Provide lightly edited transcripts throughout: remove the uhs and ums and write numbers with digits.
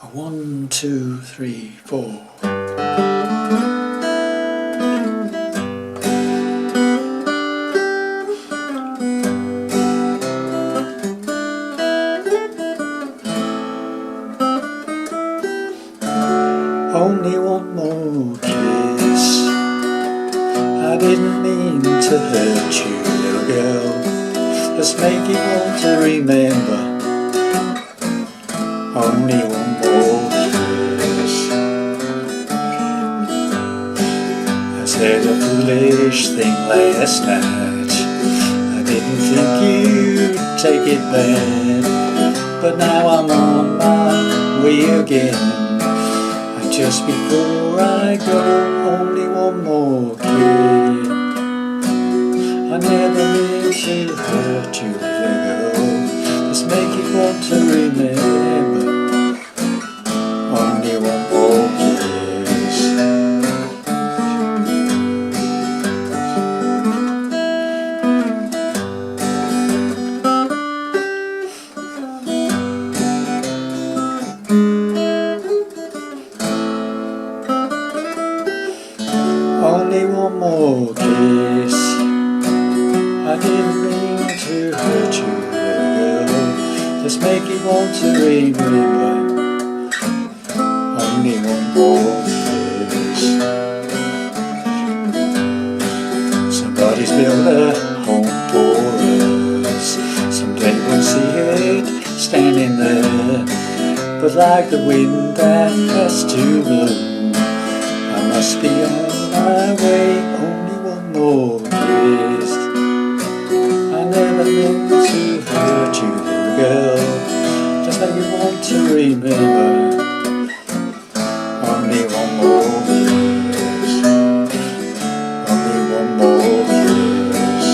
A 1, 2, 3, 4. Only one more kiss. I didn't mean to hurt you, little girl. Just make it want to remember. Only one more kiss. I said a foolish thing last night. I didn't think you'd take it bad, but now I'm on my way again. Just before I go, only one more kiss. I never meant to hurt you, little girl. Just make it want to remember. Only one more kiss. Only one more kiss. I didn't mean to hurt you, little girl. Just make it want to remember. Only one more kiss. Somebody's built a home for us. Someday we'll see it standing there. But like the wind that has to blow, I must be on my way. Only one more kiss. I never meant to hurt you, little girl. Just make you want to remember. Only one more kiss. Only one more kiss.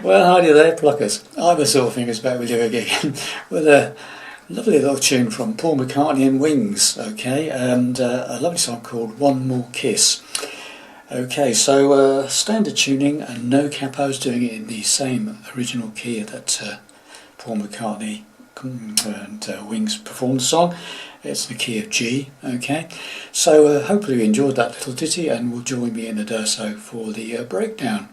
Well, howdy there, pluckers. I'm a Sore Fingers back with you again with a lovely little tune from Paul McCartney and Wings, okay, and a lovely song called One More Kiss. Okay, so standard tuning and no capos, doing it in the same original key that Paul McCartney and Wings performed the song. It's the key of G, okay. So hopefully you enjoyed that little ditty and will join me in a so for the breakdown.